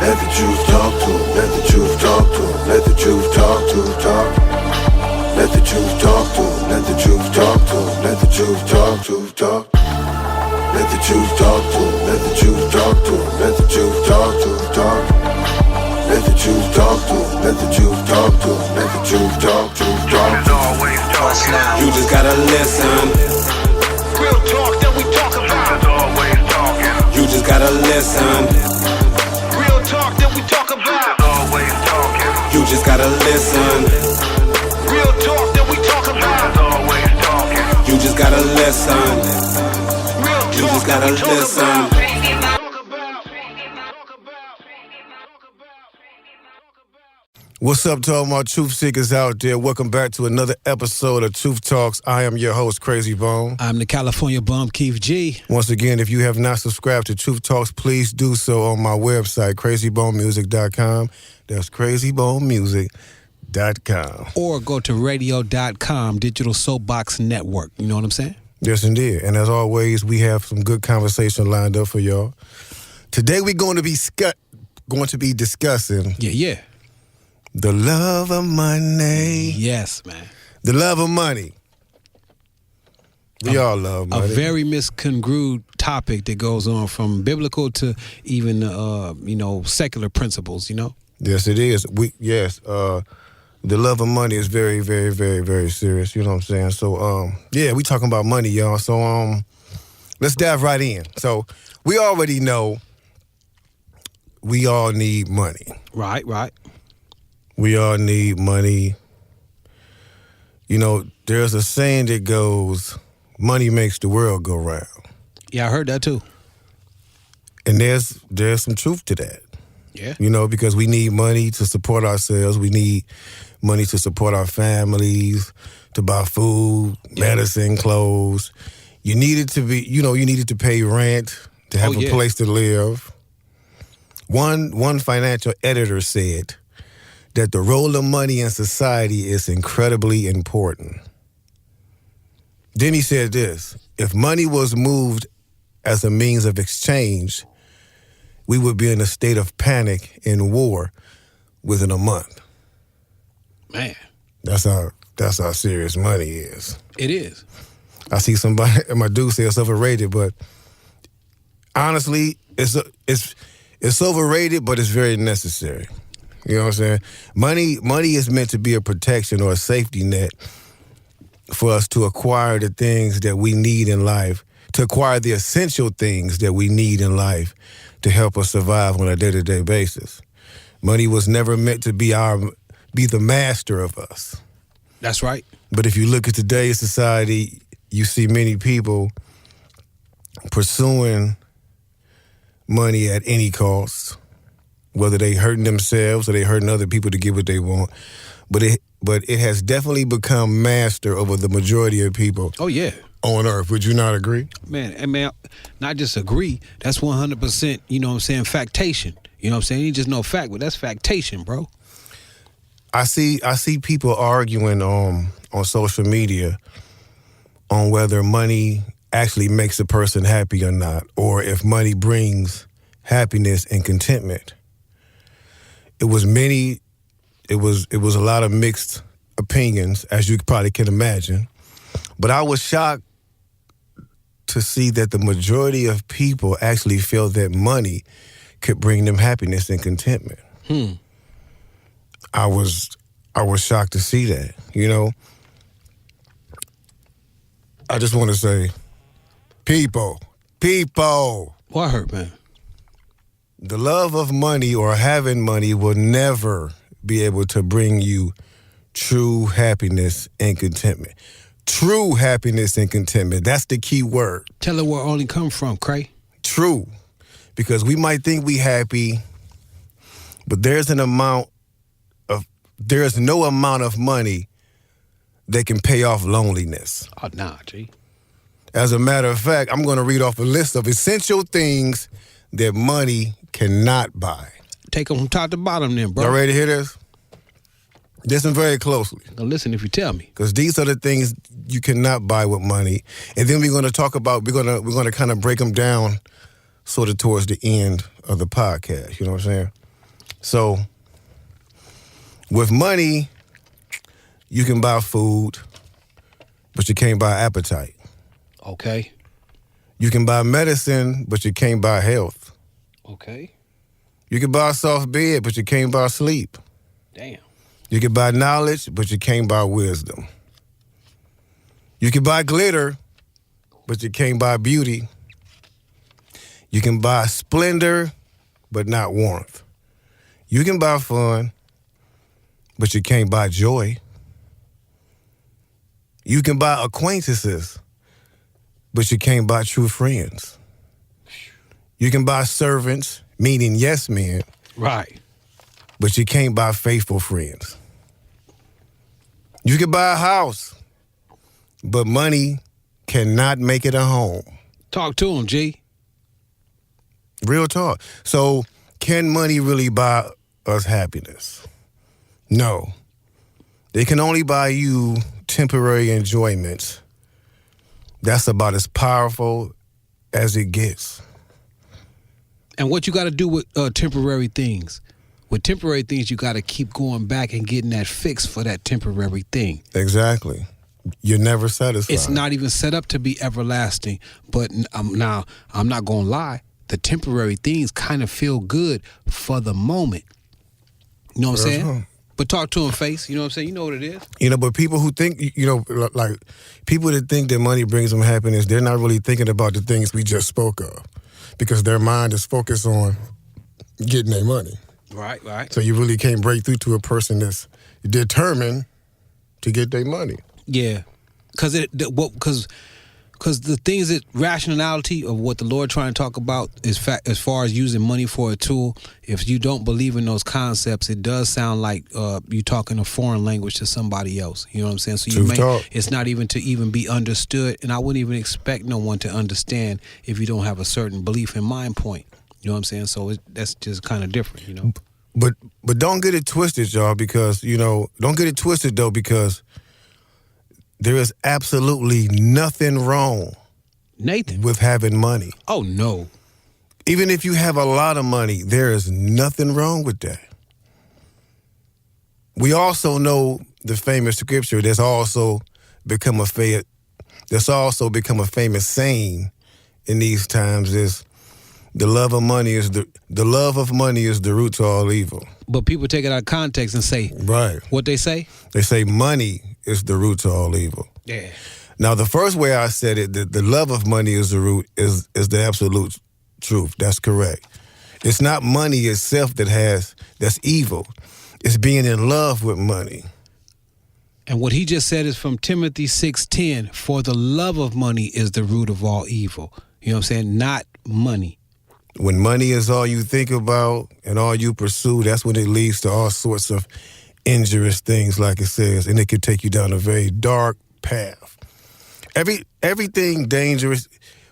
Let the truth talk to him. Let the truth talk to him. Let the truth talk to him. Talk. Let the truth talk to him. Let the truth talk to him. Let the truth talk to him. Talk. Let the truth talk to him. Let the truth talk to him. Let the truth talk to him. Talk. Let the truth talk to him. Let the truth talk to him. Let the truth talk to him. Talk. You just gotta listen. Real talk that we talk about. Always talking. You just gotta listen. Real talk that we talk about. Always talking. You just gotta listen. Real talk that we talk about. Always talking. You just gotta listen. Real You talk just gotta that we talk listen. about. What's up to all my truth seekers out there? Welcome back to another episode of Truth Talks. I am your host, Krayzie Bone. I'm the California bum, Keef G. Once again, if you have not subscribed to Truth Talks, please do so on my website, crazybonemusic.com. That's crazybonemusic.com. Or go to radio.com, Digital Soapbox Network. You know what I'm saying? Yes, indeed. And as always, we have some good conversation lined up for y'all. Today, we're going to be discussing the love of money. Yes, man. The love of money. We all love money. A very misconstrued topic that goes on from biblical to even, secular principles, you know? Yes, it is. The love of money is very, very, very, very serious. You know what I'm saying? So, we talking about money, y'all. So, let's dive right in. So, we already know we all need money. Right. We all need money. You know, there's a saying that goes, money makes the world go round. Yeah, I heard that too. And there's some truth to that. Yeah. You know, because we need money to support ourselves. We need money to support our families, to buy food, medicine, clothes. You needed to pay rent, to have a place to live. One financial editor said that the role of money in society is incredibly important. Then he said this: if money was moved as a means of exchange, we would be in a state of panic and war within a month. Man. That's how serious money is. It is. I see somebody, my dude say it's overrated, but honestly, it's overrated, but it's very necessary. You know what I'm saying? Money is meant to be a protection or a safety net for us to acquire the things that we need in life, to acquire the essential things that we need in life to help us survive on a day-to-day basis. Money was never meant to be the master of us. That's right. But if you look at today's society, you see many people pursuing money at any cost, whether they hurting themselves or they hurting other people to get what they want. But it has definitely become master over the majority of people. Oh, yeah. On earth. Would you not agree? Man, not just agree. That's 100%, you know what I'm saying, factation. You know what I'm saying? You just know fact, but that's factation, bro. I see people arguing on social media on whether money actually makes a person happy or not, or if money brings happiness and contentment. It was a lot of mixed opinions, as you probably can imagine. But I was shocked to see that the majority of people actually feel that money could bring them happiness and contentment. I was shocked to see that, you know. I just want to say, people. What hurt, man? The love of money or having money will never be able to bring you true happiness and contentment. True happiness and contentment. That's the key word. Tell her where it only come from, Cray. True. Because we might think we happy, but there's no amount of money that can pay off loneliness. Oh, nah, G. As a matter of fact, I'm going to read off a list of essential things that money cannot buy. Take them from top to bottom then, bro. Y'all ready to hear this? Listen very closely. Now listen if you tell me. Because these are the things you cannot buy with money. And then we're going to talk about, we're going to kind of break them down sort of towards the end of the podcast. You know what I'm saying? So with money, you can buy food, but you can't buy appetite. Okay. You can buy medicine, but you can't buy health. Okay. You can buy a soft bed, but you can't buy sleep. Damn. You can buy knowledge, but you can't buy wisdom. You can buy glitter, but you can't buy beauty. You can buy splendor, but not warmth. You can buy fun, but you can't buy joy. You can buy acquaintances, but you can't buy true friends. You can buy servants, meaning yes men, Right. but you can't buy faithful friends. You can buy a house, but money cannot make it a home. Talk to him, G. Real talk. So can money really buy us happiness? No. They can only buy you temporary enjoyments. That's about as powerful as it gets. And what you got to do with temporary things? With temporary things, you got to keep going back and getting that fix for that temporary thing. Exactly. You're never satisfied. It's not even set up to be everlasting. But now, I'm not going to lie. The temporary things kind of feel good for the moment. You know what I'm saying? Right. But talk to him, face. You know what I'm saying? You know what it is. You know, but people who think, you know, like people that think that money brings them happiness, they're not really thinking about the things we just spoke of because their mind is focused on getting their money. Right, right. So you really can't break through to a person that's determined to get their money. Yeah, because the things that rationality of what the Lord trying to talk about is fact as far as using money for a tool. If you don't believe in those concepts, it does sound like you talking a foreign language to somebody else. You know what I'm saying? So it's not even to even be understood, and I wouldn't even expect no one to understand if you don't have a certain belief in mind point. You know what I'm saying? So that's just kind of different, you know. But don't get it twisted, y'all, because don't get it twisted though, because there is absolutely nothing wrong, Nathan, with having money. Oh no. Even if you have a lot of money, there is nothing wrong with that. We also know the famous scripture that's also become a famous saying in these times is the love of money is the root to all evil. But people take it out of context and say, right. What they say? They say money is the root to all evil. Yeah. Now, the first way I said it, the love of money is the root, is the absolute truth. That's correct. It's not money itself that's evil. It's being in love with money. And what he just said is from Timothy 6:10, for the love of money is the root of all evil. You know what I'm saying? Not money. When money is all you think about and all you pursue, that's when it leads to all sorts of injurious things, like it says, and it could take you down a very dark path. Everything dangerous,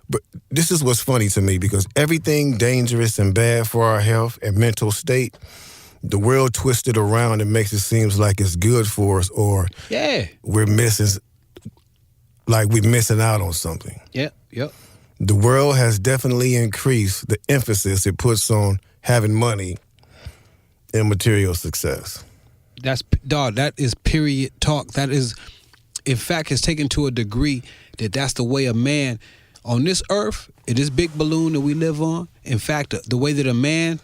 but this is what's funny to me, because everything dangerous and bad for our health and mental state, the world twisted around and makes it seem like it's good for us, or we're missing out on something. Yep. The world has definitely increased the emphasis it puts on having money and material success. That is period talk. That is, in fact, it's taken to a degree that's the way a man on this earth, in this big balloon that we live on. In fact, the way that a man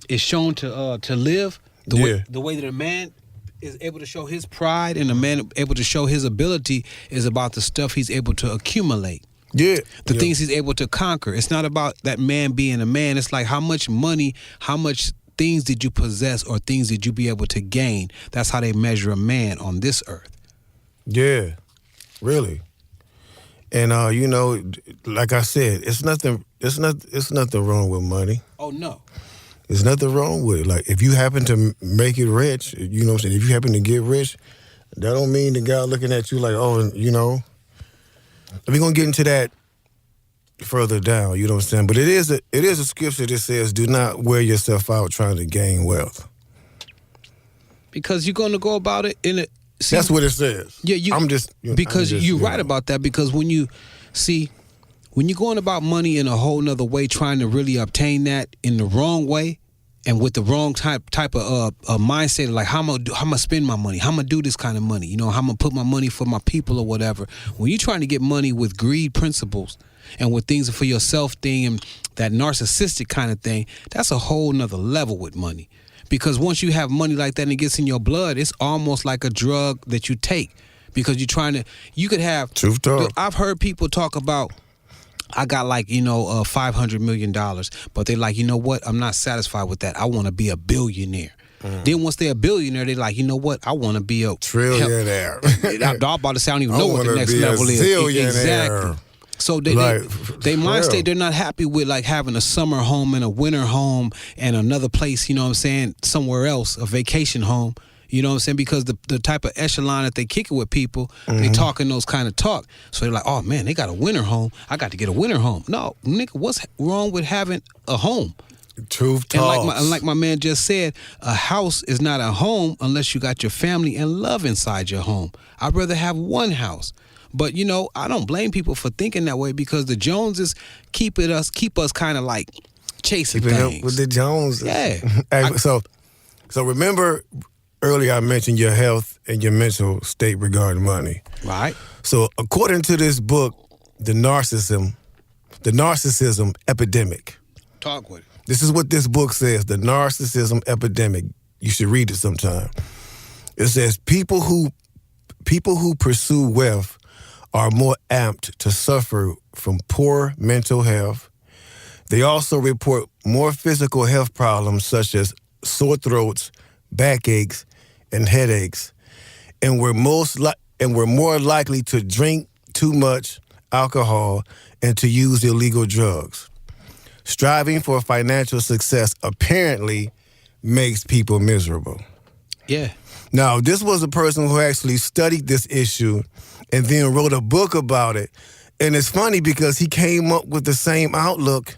is shown to live, the way that a man is able to show his pride and a man able to show his ability is about the stuff he's able to accumulate. Yeah. The things he's able to conquer. It's not about that man being a man. It's like how much money, how much things did you possess or things did you be able to gain? That's how they measure a man on this earth. Yeah, really. And like I said, it's nothing wrong with money. Oh no. There's nothing wrong with it. Like if you happen to make it rich, you know what I'm saying? If you happen to get rich, that don't mean the guy looking at you like, oh, we're gonna get into that further down, you know what I'm saying? But it is a scripture that says, do not wear yourself out trying to gain wealth. Because you're gonna go about it in a that's what it says. Yeah, you're right about that, because when you're going about money in a whole nother way, trying to really obtain that in the wrong way, and with the wrong type of mindset, like how I'm gonna spend my money, how I'm gonna do this kind of money, you know, how I'm gonna put my money for my people or whatever. When you're trying to get money with greed principles and with things for yourself thing and that narcissistic kind of thing, that's a whole nother level with money. Because once you have money like that and it gets in your blood, it's almost like a drug that you take. Because you could have... Truth talk. I've heard people talk about, I got like, $500 million, but they're like, you know what? I'm not satisfied with that. I want to be a billionaire. Then once they're a billionaire, they're like, you know what? I want to be a... Trillionaire. I'm about to say, I don't even know what the next level is. Exactly. So they might say they're not happy with like having a summer home and a winter home and another place, you know what I'm saying, somewhere else, a vacation home. You know what I'm saying? Because the type of echelon that they kick it with people, they talking those kind of talk. So they're like, oh man, they got a winter home. I got to get a winter home. No, nigga, what's wrong with having a home? Truth talks. And like my man just said, a house is not a home unless you got your family and love inside your home. I'd rather have one house. But, I don't blame people for thinking that way because the Joneses keep us kind of like chasing Keeping things. up with the Joneses. Yeah. Hey, so remember earlier I mentioned your health and your mental state regarding money. Right. So according to this book, The Narcissism Epidemic. Talk with it. This is what this book says, The Narcissism Epidemic. You should read it sometime. It says people who pursue wealth are more apt to suffer from poor mental health. They also report more physical health problems such as sore throats, backaches, and headaches, and we're more likely to drink too much alcohol and to use illegal drugs. Striving for financial success apparently makes people miserable. Yeah. Now, this was a person who actually studied this issue and then wrote a book about it. And it's funny because he came up with the same outlook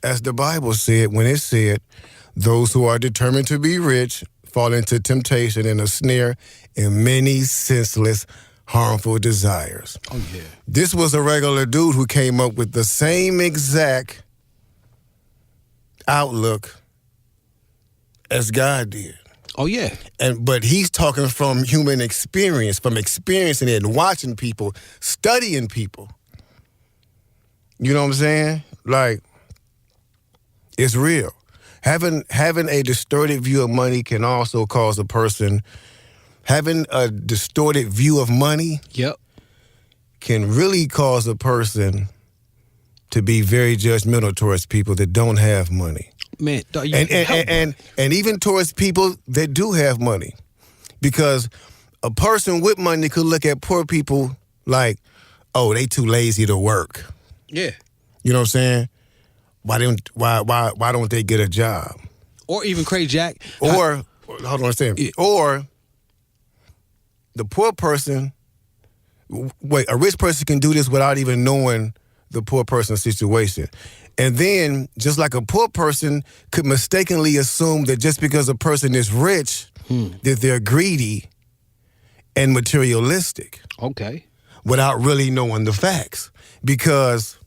as the Bible said when it said, those who are determined to be rich fall into temptation and a snare and many senseless, harmful desires. Oh, yeah. This was a regular dude who came up with the same exact outlook as God did. Oh, yeah. But he's talking from human experience, from experiencing it and watching people, studying people. You know what I'm saying? Like, it's real. Having a distorted view of money can also cause a person, having a distorted view of money can really cause a person to be very judgmental towards people that don't have money. Man, and even towards people that do have money. Because a person with money could look at poor people like, oh, they too lazy to work. Yeah. You know what I'm saying? Why don't they get a job? Or even Craig Jack. Or hold on a second. Or the poor person, a rich person can do this without even knowing the poor person's situation. And then, just like a poor person could mistakenly assume that just because a person is rich, that they're greedy and materialistic. Okay. Without really knowing the facts. Because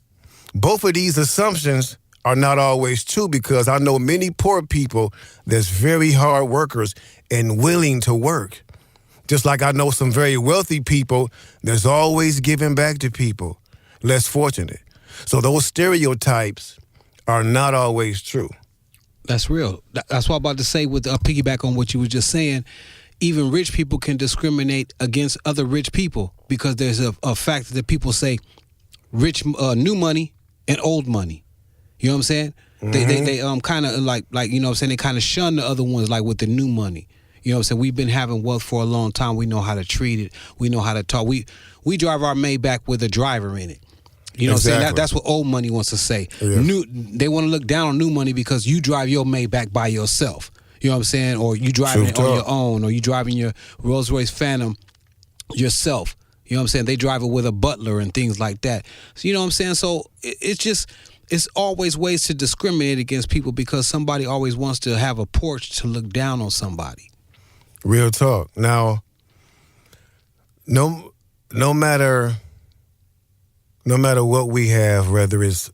both of these assumptions are not always true, because I know many poor people that's very hard workers and willing to work. Just like I know some very wealthy people that's always giving back to people less fortunate. So those stereotypes are not always true. That's real. That's what I'm about to say with piggyback on what you were just saying. Even rich people can discriminate against other rich people because there's a fact that people say rich, new money and old money. You know what I'm saying? Mm-hmm. They kind of like you know what I'm saying, they kind of shun the other ones like with the new money. You know what I'm saying? We've been having wealth for a long time. We know how to treat it. We know how to talk. We drive our Maybach with a driver in it. You know what I'm saying? That's what old money wants to say. Yeah. They want to look down on new money because you drive your Maybach by yourself. You know what I'm saying? Or you driving it on your own, or you driving your Rolls Royce Phantom yourself. You know what I'm saying? They drive it with a butler and things like that. So you know what I'm saying? So it's always ways to discriminate against people because somebody always wants to have a porch to look down on somebody. Real talk. Now, no matter what we have, whether it's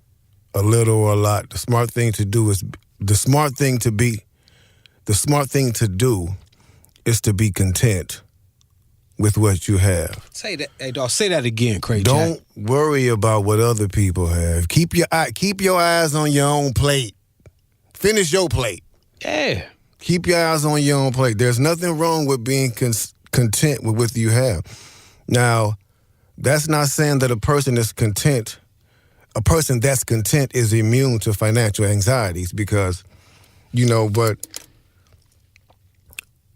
a little or a lot, the smart thing to do the smart thing to do is to be content with what you have. Say that, hey dog. Say that again, Craig. Don't worry about what other people have. Keep your eyes on your own plate. Finish your plate. Yeah. Keep your eyes on your own plate. There's nothing wrong with being content with what you have. Now, that's not saying that a person that's content is immune to financial anxieties, because,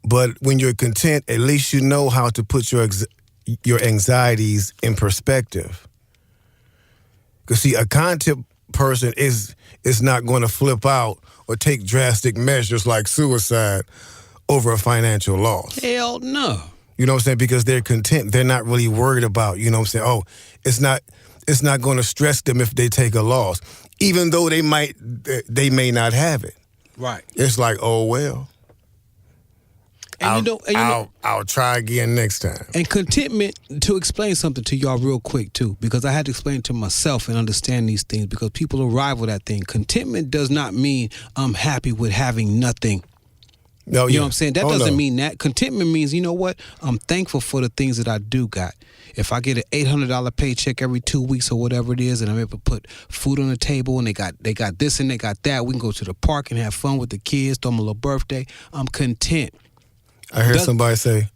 but when you're content, at least you know how to put your anxieties in perspective. Because, see, a content person is not going to flip out or take drastic measures like suicide over a financial loss. Hell no. You know what I'm saying? Because they're content. They're not really worried about, you know what I'm saying? Oh, it's not going to stress them if they take a loss, even though they may not have it. Right. It's like, oh, well. And I'll try again next time. And contentment, to explain something to y'all real quick too, because I had to explain to myself and understand these things, because people arrive with that thing. Contentment does not mean I'm happy with having nothing. No, you know what I'm saying? That doesn't mean that. Contentment means, you know what? I'm thankful for the things that I do got. If I get an $800 paycheck every 2 weeks or whatever it is, and I'm able to put food on the table, and they got this and they got that, we can go to the park and have fun with the kids, throw them a little birthday, I'm content. I heard somebody say,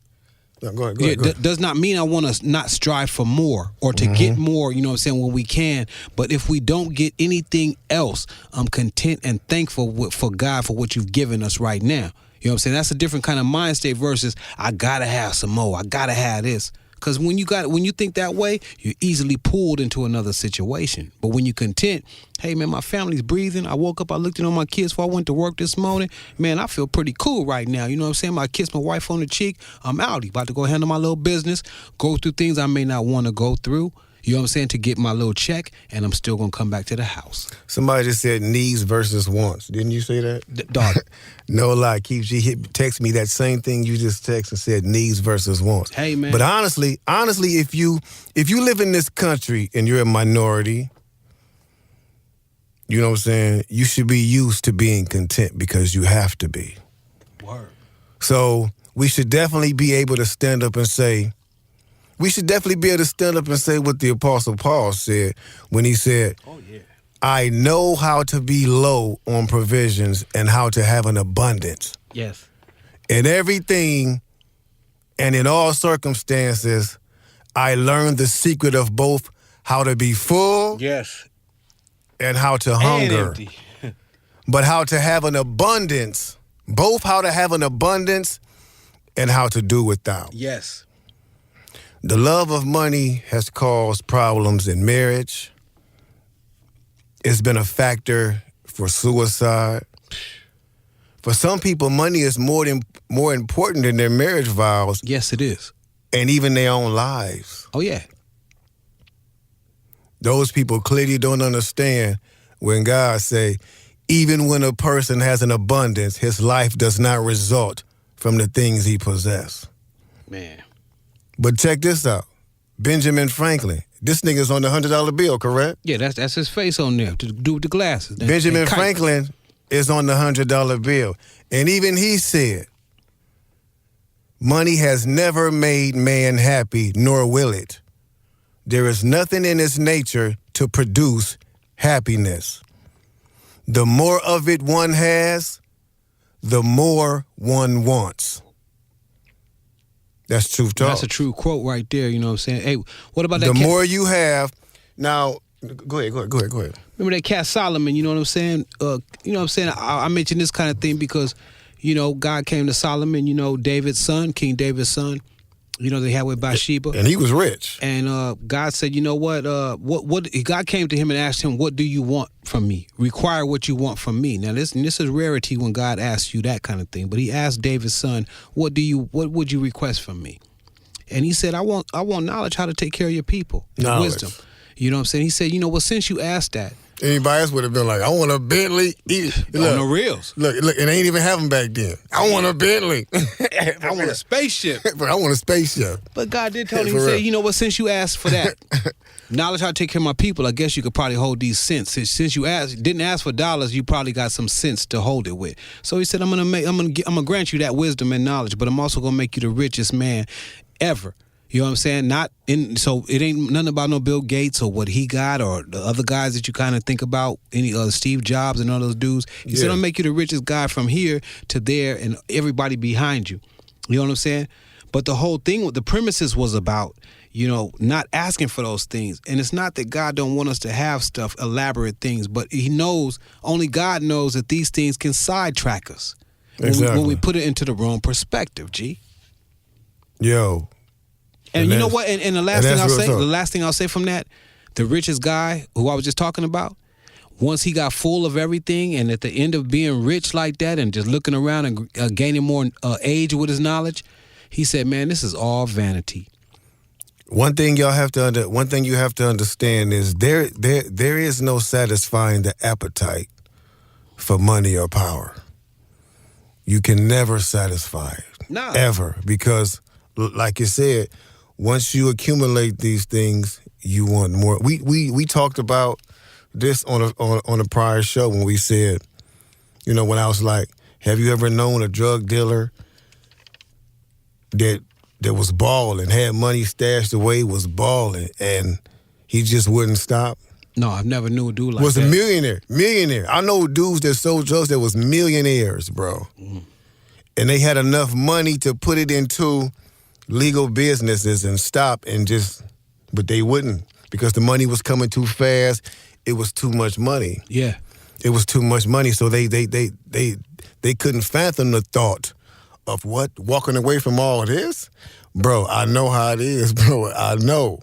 go ahead. Does not mean I want to not strive for more or to get more, you know what I'm saying, when we can. But if we don't get anything else, I'm content and thankful for God for what you've given us right now. You know what I'm saying? That's a different kind of mind state versus I gotta have some more. I gotta have this. Because when you think that way, you're easily pulled into another situation. But when you're content, hey man, my family's breathing. I woke up, I looked in on my kids before I went to work this morning. Man, I feel pretty cool right now. You know what I'm saying? I kissed my wife on the cheek. I'm out. About to go handle my little business, go through things I may not want to go through. You know what I'm saying? To get my little check, and I'm still going to come back to the house. Somebody just said needs versus wants. Didn't you say that? Dog. No lie. Keef G text me that same thing you just texted and said needs versus wants. Hey, man. But honestly, if you live in this country and you're a minority, you know what I'm saying, you should be used to being content because you have to be. Word. So we should definitely be able to stand up and say, what the Apostle Paul said when he said, oh, yeah, I know how to be low on provisions and how to have an abundance. Yes. In everything and in all circumstances, I learned the secret of both how to be full, yes, and how to hunger. And empty. But how to have an abundance, both how to have an abundance and how to do without. Yes. The love of money has caused problems in marriage. It's been a factor for suicide. For some people, money is more important than their marriage vows. Yes, it is. And even their own lives. Oh, yeah. Those people clearly don't understand when God say, even when a person has an abundance, his life does not result from the things he possesses. Man. But check this out. Benjamin Franklin. This nigga's on the $100 bill, correct? Yeah, that's his face on there to do with the glasses. Benjamin Franklin is on the $100 bill. And even he said, money has never made man happy, nor will it. There is nothing in its nature to produce happiness. The more of it one has, the more one wants. That's truth talk. That's a true quote right there, you know what I'm saying? Hey, what about that The more you have, now, go ahead. Remember that cat Solomon, you know what I'm saying? I mentioned this kind of thing because, you know, God came to Solomon, you know, David's son, King David's son. You know, they had with Bathsheba. And he was rich. And God said, you know what? God came to him and asked him, what do you want from me? Require what you want from me. Now, this is rarity when God asks you that kind of thing. But he asked David's son, what would you request from me? And he said, I want knowledge how to take care of your people. And wisdom. You know what I'm saying? He said, you know, well, since you asked that. Anybody else would have been like, I want a Bentley. On the reels. Look, it ain't even have them back then. I want a Bentley. I want a spaceship. But I want a spaceship. But God did tell me, he For said, real. you know what, since you asked for that, knowledge how to take care of my people, I guess you could probably hold these cents. Since you didn't ask for dollars, you probably got some cents to hold it with. So he said, I'm gonna grant you that wisdom and knowledge, but I'm also gonna make you the richest man ever. You know what I'm saying? So it ain't nothing about no Bill Gates or what he got or the other guys that you kind of think about, any Steve Jobs and all those dudes. He said, I'll make you the richest guy from here to there and everybody behind you. You know what I'm saying? But the whole thing, the premises was about, not asking for those things. And it's not that God don't want us to have stuff, elaborate things, but he knows, only God knows that these things can sidetrack us when we put it into the wrong perspective, G. Yo. And you know what? And the last thing I'll say from that, the richest guy who I was just talking about, once he got full of everything and at the end of being rich like that and just looking around and gaining more age with his knowledge, he said, man, this is all vanity. One thing you have to understand is there is no satisfying the appetite for money or power. You can never satisfy it. Nah. Ever. Because like you said, once you accumulate these things, you want more. We talked about this on a prior show when we said, when I was like, have you ever known a drug dealer that was balling, had money stashed away, was balling, and he just wouldn't stop? No, I've never knew a dude like that. Was a millionaire. I know dudes that sold drugs that was millionaires, bro. Mm. And they had enough money to put it into legal businesses and stop but they wouldn't because the money was coming too fast. It was too much money. Yeah. It was too much money. So they couldn't fathom the thought of walking away from all this. Bro, I know how it is, bro. I know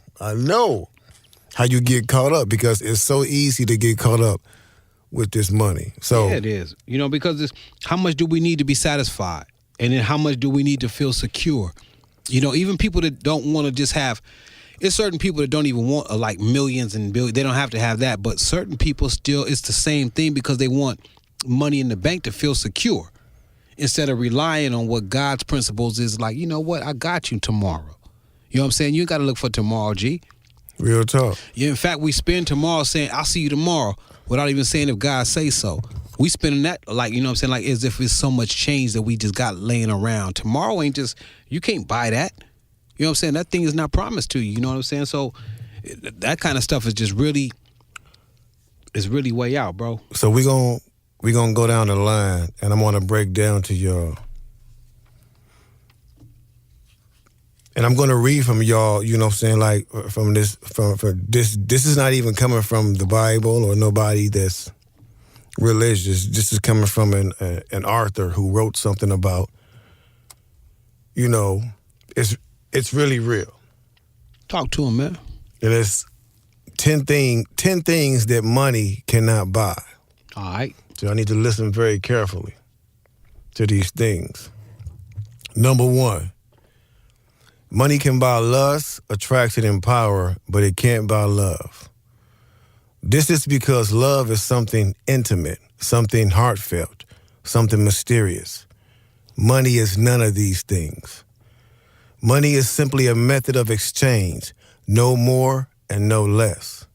how you get caught up because it's so easy to get caught up with this money. So yeah, it is. Because how much do we need to be satisfied? And then how much do we need to feel secure? Even people that don't want to just have, it's certain people that don't even want like millions and billions. They don't have to have that. But certain people still, it's the same thing because they want money in the bank to feel secure instead of relying on what God's principles is like, you know what, I got you tomorrow. You know what I'm saying? You got to look for tomorrow, G. Real talk. Yeah, in fact, we spend tomorrow saying, I'll see you tomorrow without even saying if God say so. We spending that like, you know what I'm saying, like as if it's so much change that we just got laying around. Tomorrow ain't just, you can't buy that. You know what I'm saying? That thing is not promised to you. You know what I'm saying? So that kind of stuff is just really way out, bro. So we gonna go down the line and I'm gonna break down to y'all. And I'm gonna read from y'all, you know what I'm saying, like from this is not even coming from the Bible or nobody that's religious. This is coming from an author who wrote something about, it's really real. Talk to him, man. And it's 10 things that money cannot buy. All right. So I need to listen very carefully to these things. Number 1, money can buy lust, attraction, and power, but it can't buy love. This is because love is something intimate, something heartfelt, something mysterious. Money is none of these things. Money is simply a method of exchange, no more and no less.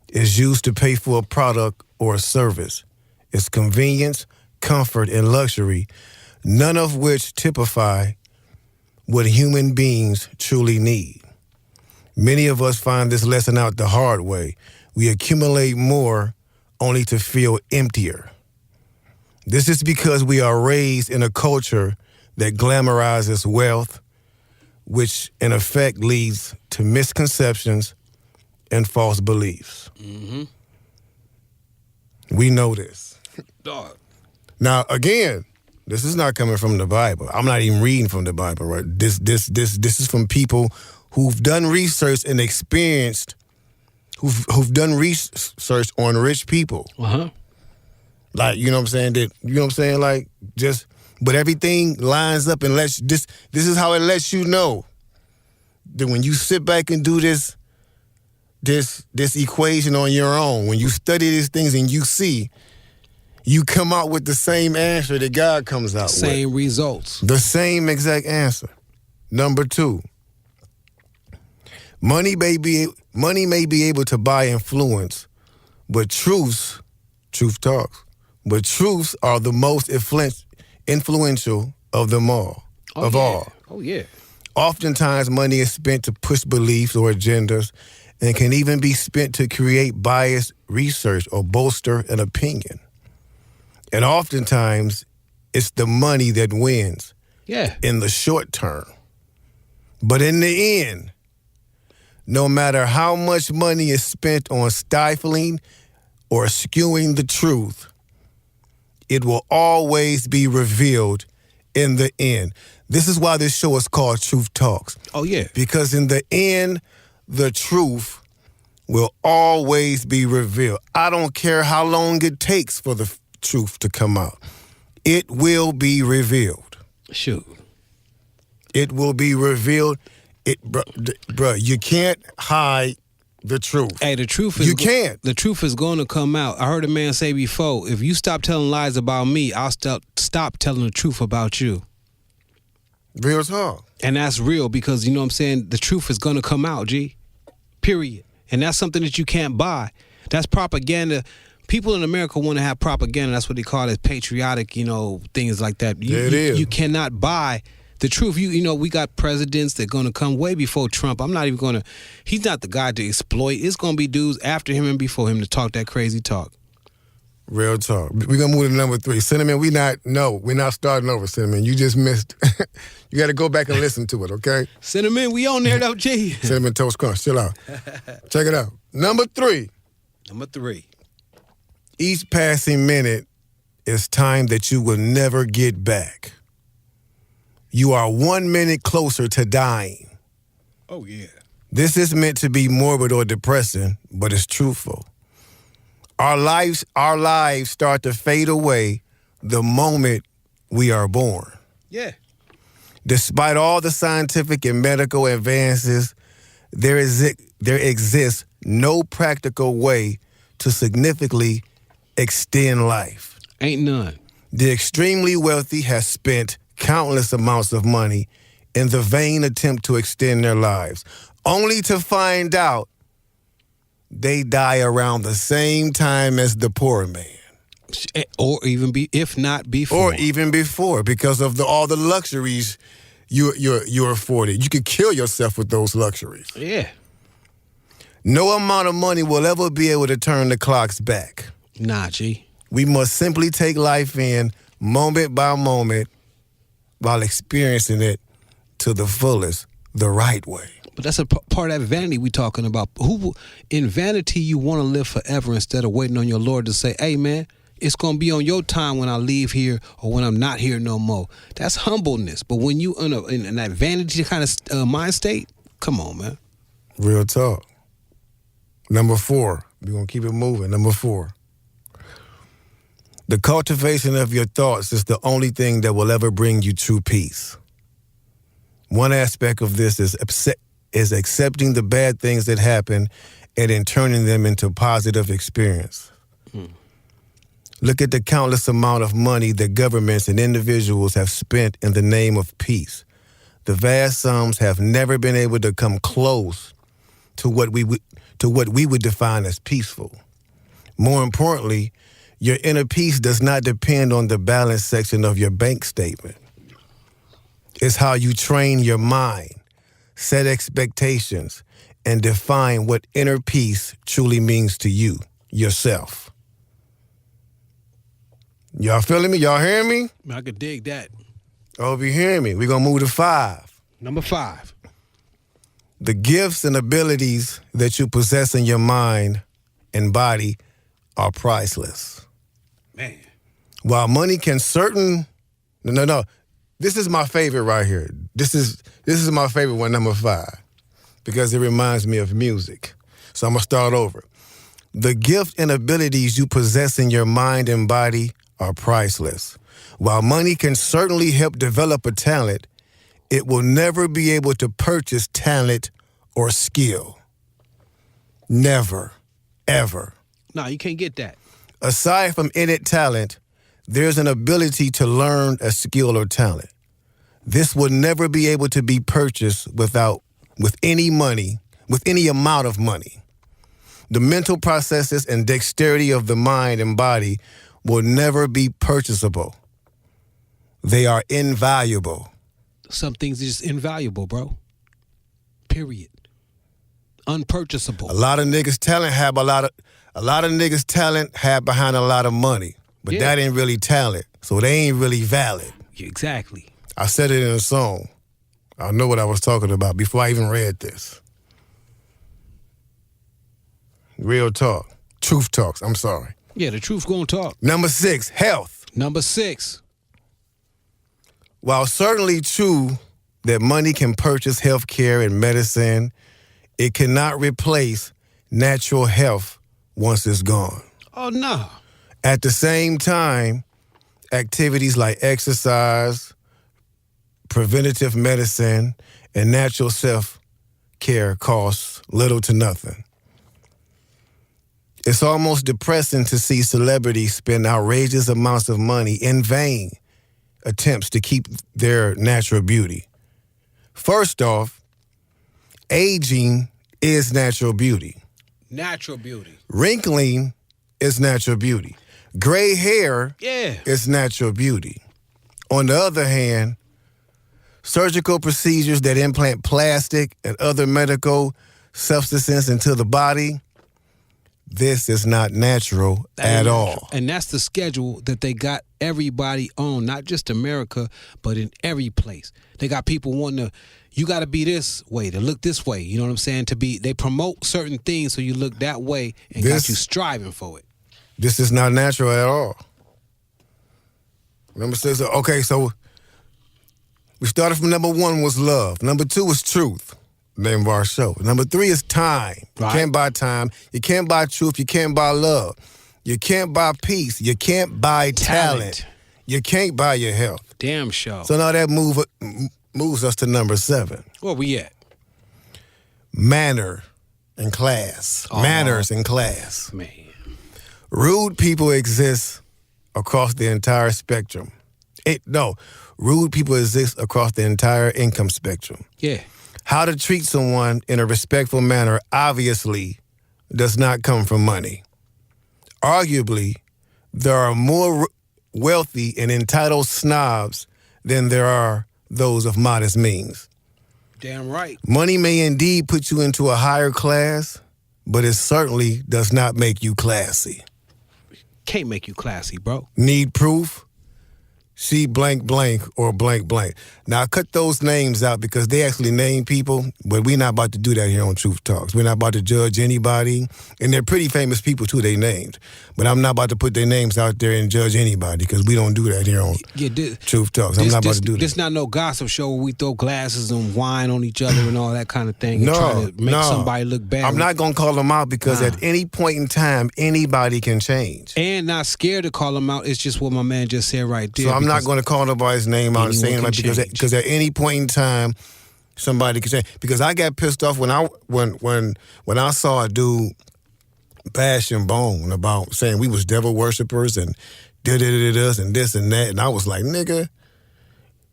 It's used to pay for a product or a service. It's convenience, comfort, and luxury, none of which typify what human beings truly need. Many of us find this lesson out the hard way. We accumulate more only to feel emptier. This is because we are raised in a culture that glamorizes wealth, which in effect leads to misconceptions and false beliefs. Mm-hmm. We know this. Dog. Now, again, this is not coming from the Bible. I'm not even reading from the Bible, right? This is from people who've done research and experienced, who've done research on rich people. Uh-huh. Like, you know what I'm saying? Like, just, but everything lines up and this is how it lets you know that when you sit back and do this this equation on your own, when you study these things and you see, you come out with the same answer that God comes out with. Same results. The same exact answer. Number 2, money may be able to buy influence, but truth talks. But truths are the most influential of them all. All. Oh, yeah. Oftentimes, money is spent to push beliefs or agendas and can even be spent to create biased research or bolster an opinion. And oftentimes, it's the money that wins in the short term. But in the end, no matter how much money is spent on stifling or skewing the truth, it will always be revealed in the end. This is why this show is called Truth Talks. Oh, yeah. Because in the end, the truth will always be revealed. I don't care how long it takes for the truth to come out. It will be revealed. Shoot. It will be revealed. Bruh, you can't hide the truth. Hey, the truth is... You can't. The truth is going to come out. I heard a man say before, if you stop telling lies about me, I'll stop telling the truth about you. Real talk. And that's real because, you know what I'm saying, the truth is going to come out, G. Period. And that's something that you can't buy. That's propaganda. People in America want to have propaganda. That's what they call it, patriotic, things like that. You cannot buy the truth. We got presidents that are going to come way before Trump. I'm not even going to, he's not the guy to exploit. It's going to be dudes after him and before him to talk that crazy talk. Real talk. We're going to move to number 3. Cinnamon, we're not starting over, Cinnamon. You just missed. You got to go back and listen to it, okay? Cinnamon, we on there though, G. Cinnamon Toast Crunch, chill out. Check it out. Number 3. Each passing minute is time that you will never get back. You are 1 minute closer to dying. Oh, yeah. This is meant to be morbid or depressing, but it's truthful. Our lives start to fade away the moment we are born. Yeah. Despite all the scientific and medical advances, there exists no practical way to significantly extend life. Ain't none. The extremely wealthy have spent countless amounts of money in the vain attempt to extend their lives, only to find out they die around the same time as the poor man. Or even if not before. Or even before, because of all the luxuries you're afforded. You could kill yourself with those luxuries. Yeah. No amount of money will ever be able to turn the clocks back. Nah, G. We must simply take life in moment by moment while experiencing it to the fullest, the right way. But that's a part of that vanity we talking about. In vanity, you want to live forever instead of waiting on your Lord to say, hey, man, it's going to be on your time when I leave here or when I'm not here no more. That's humbleness. But when you in that vanity kind of mind state, come on, man. Real talk. Number 4. We're going to keep it moving. Number 4. The cultivation of your thoughts is the only thing that will ever bring you true peace. One aspect of this is accepting the bad things that happen and then turning them into positive experience. Look at the countless amount of money that governments and individuals have spent in the name of peace. The vast sums have never been able to come close to what we would define as peaceful. More importantly, your inner peace does not depend on the balance section of your bank statement. It's how you train your mind, set expectations, and define what inner peace truly means to you, yourself. Y'all feeling me? Y'all hearing me? I could dig that. Oh, if you hearing me, we're going to move to 5. Number 5. The gifts and abilities that you possess in your mind and body are priceless. Man. While money can No. This is my favorite right here. This is my favorite one, number 5, because it reminds me of music. So I'm going to start over. The gift and abilities you possess in your mind and body are priceless. While money can certainly help develop a talent, it will never be able to purchase talent or skill. Never, ever. No, you can't get that. Aside from innate talent, there's an ability to learn a skill or talent. This will never be able to be purchased with any amount of money. The mental processes and dexterity of the mind and body will never be purchasable. They are invaluable. Some things are just invaluable, bro. Period. Unpurchasable. A lot of niggas' talent have behind a lot of money, but that ain't really talent, so they ain't really valid. Exactly. I said it in a song. I know what I was talking about before I even read this. Real talk. Truth talks. I'm sorry. Yeah, the truth gonna talk. Number 6, health. Number 6. While certainly true that money can purchase health care and medicine, it cannot replace natural health once it's gone. Oh, no. At the same time, activities like exercise, preventative medicine, and natural self-care costs little to nothing. It's almost depressing to see celebrities spend outrageous amounts of money in vain attempts to keep their natural beauty. First off, aging is natural beauty. Natural beauty. Wrinkling is natural beauty. Gray hair Yeah. is natural beauty. On the other hand, surgical procedures that implant plastic and other medical substances into the body, this is not natural at all. And that's the schedule that they got everybody on, not just America, but in every place. They got people wanting to, you got to be this way, to look this way. You know what I'm saying? They promote certain things so you look that way and got you striving for it. This is not natural at all. Number 6, okay, so we started from number 1 was love. Number 2 was truth. Name of our show. Number 3 is time. You can't buy time. You can't buy truth. You can't buy love. You can't buy peace. You can't buy talent. You can't buy your health. Damn show. So now that moves us to number 7. Where we at? Manner and class. Manners and class. Man. Rude people exist across the entire spectrum. Rude people exist across the entire income spectrum. Yeah. How to treat someone in a respectful manner obviously does not come from money. Arguably, there are more wealthy and entitled snobs than there are those of modest means. Damn right. Money may indeed put you into a higher class, but it certainly does not make you classy. Can't make you classy, bro. Need proof? See blank blank or blank blank. Now, cut those names out because they actually name people, but we're not about to do that here on Truth Talks. We're not about to judge anybody. And they're pretty famous people, too, they named. But I'm not about to put their names out there and judge anybody because we don't do that here on Truth Talks. I'm not about to do that. This not no gossip show where we throw glasses and wine on each other and all that kind of thing. And try to make somebody look bad. I'm not going to call them out because at any point in time, anybody can change. And not scared to call them out. It's just what my man just said right there. So I'm not going to call nobody's name out and say anybody because at any point in time, somebody can change. Because I got pissed off when I saw a dude bashing Bone about saying we was devil worshipers and us and this and that, and I was like, nigga,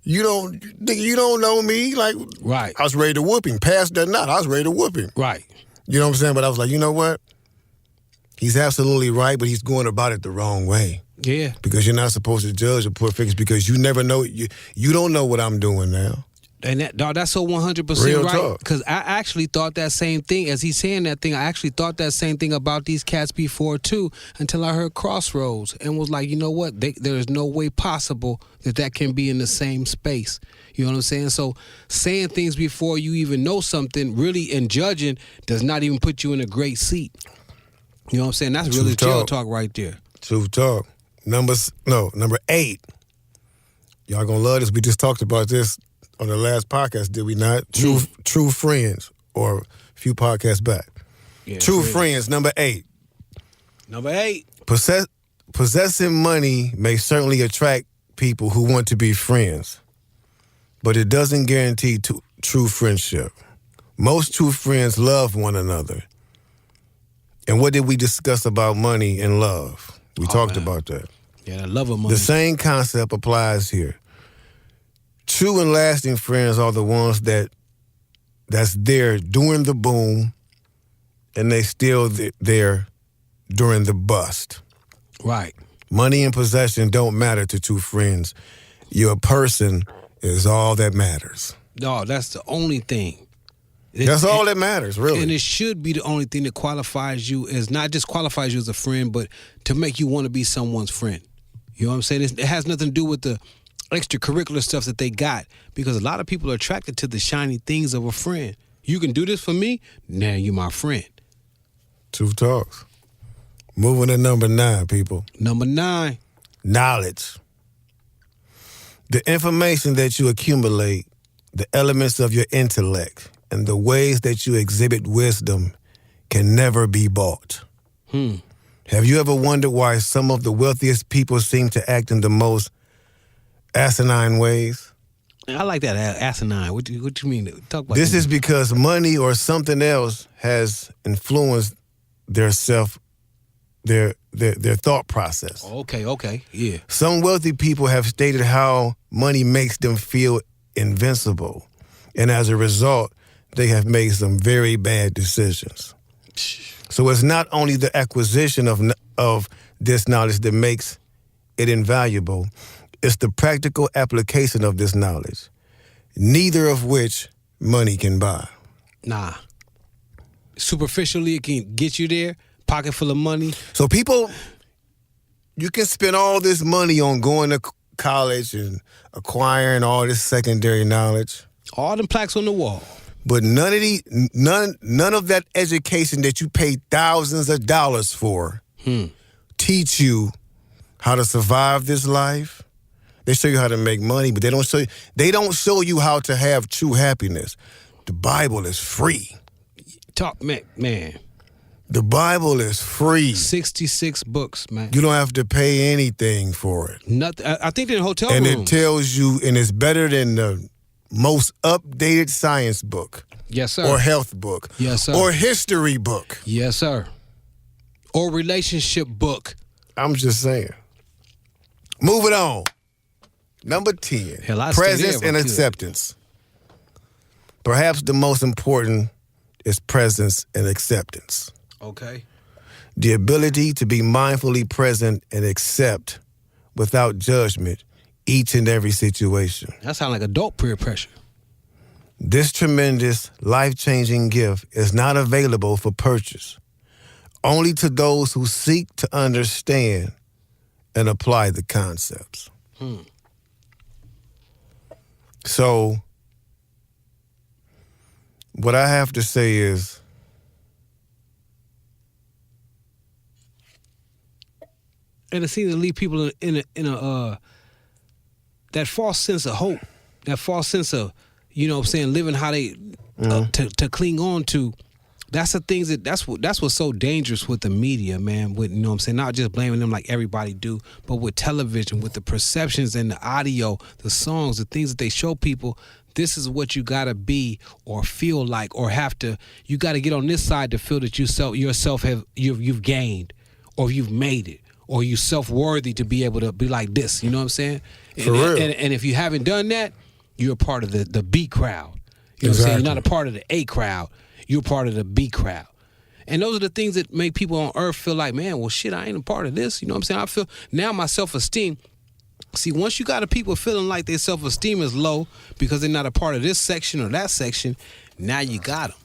you don't know me. Like, right. I was ready to whoop him. Past that not, I was ready to whoop him. Right. You know what I'm saying? But I was like, you know what? He's absolutely right, but he's going about it the wrong way. Yeah. Because you're not supposed to judge a poor fix because you never know. You don't know what I'm doing now. And that's so 100% Real right. talk. Because I actually thought that same thing. As he's saying that thing, I actually thought that same thing about these cats before, too, until I heard Crossroads and was like, you know what? There is no way possible that can be in the same space. You know what I'm saying? So saying things before you even know something, really, and judging does not even put you in a great seat. You know what I'm saying? That's really jail talk right there. Truth talk. Number 8. Y'all gonna love this. We just talked about this on the last podcast, did we not? True friends, or a few podcasts back. Yeah, true friends, number 8. Number 8. Possessing money may certainly attract people who want to be friends, but it doesn't guarantee true friendship. Most true friends love one another. And what did we discuss about money and love? We talked man. about that. Yeah, the love of money. The same concept applies here. True and lasting friends are the ones that's there during the boom, and they still there during the bust. Right. Money and possession don't matter to true friends. Your person is all that matters. No, that's the only thing. That's all that matters, really. And it should be the only thing that qualifies you as not just qualifies you as a friend, but to make you want to be someone's friend. You know what I'm saying? It has nothing to do with the extracurricular stuff that they got, because a lot of people are attracted to the shiny things of a friend. You can do this for me? Now you my friend. Truth talks. Moving to number 9, people. Number 9. Knowledge. The information that you accumulate, the elements of your intellect, and the ways that you exhibit wisdom can never be bought. Have you ever wondered why some of the wealthiest people seem to act in the most asinine ways? I like that asinine. What you mean? Talk about This that. is because money or something else has influenced their thought process. Okay, yeah. Some wealthy people have stated how money makes them feel invincible, and as a result, they have made some very bad decisions. So it's not only the acquisition of this knowledge that makes it invaluable, it's the practical application of this knowledge, neither of which money can buy. Nah. Superficially, it can get you there, pocket full of money. So people, you can spend all this money on going to college and acquiring all this secondary knowledge, All them plaques on the wall. but none of that education that you pay thousands of dollars for teach you how to survive this life. They show you how to make money, but they don't show you how to have true happiness. The Bible is free. Talk, man. The Bible is free. 66 books, man. You don't have to pay anything for it. Nothing. I think they're in hotel And rooms. it tells you, and it's better than the most updated science book. Yes, sir. Or health book. Yes, sir. Or history book. Yes, sir. Or relationship book. I'm just saying. Moving on. Number 10. Hell, I stay presence there, and but acceptance. Perhaps the most important is presence and acceptance. Okay. The ability to be mindfully present and accept without judgment each and every situation. That sounds like adult peer pressure. This tremendous, life-changing gift is not available for purchase, only to those who seek to understand and apply the concepts. So, what I have to say is, And it seems to leave people in a that false sense of hope, that false sense of, you know what I'm saying, living how they to cling on to. That's the things that's what's so dangerous with the media, man. With, you know what I'm saying, not just blaming them like everybody do, but with television, with the perceptions and the audio, the songs, the things that they show people. This is what you gotta be or feel like or have to. You gotta get on this side to feel that you've gained or you've made it or you self-worthy to be able to be like this. You know what I'm saying? For real. And if you haven't done that, you're a part of the B crowd. You know what I'm saying? Exactly. You're not a part of the A crowd. You're part of the B crowd. And those are the things that make people on earth feel like, man, well, shit, I ain't a part of this. You know what I'm saying? I feel now my self-esteem. See, once you got a people feeling like their self-esteem is low because they're not a part of this section or that section, now you got them.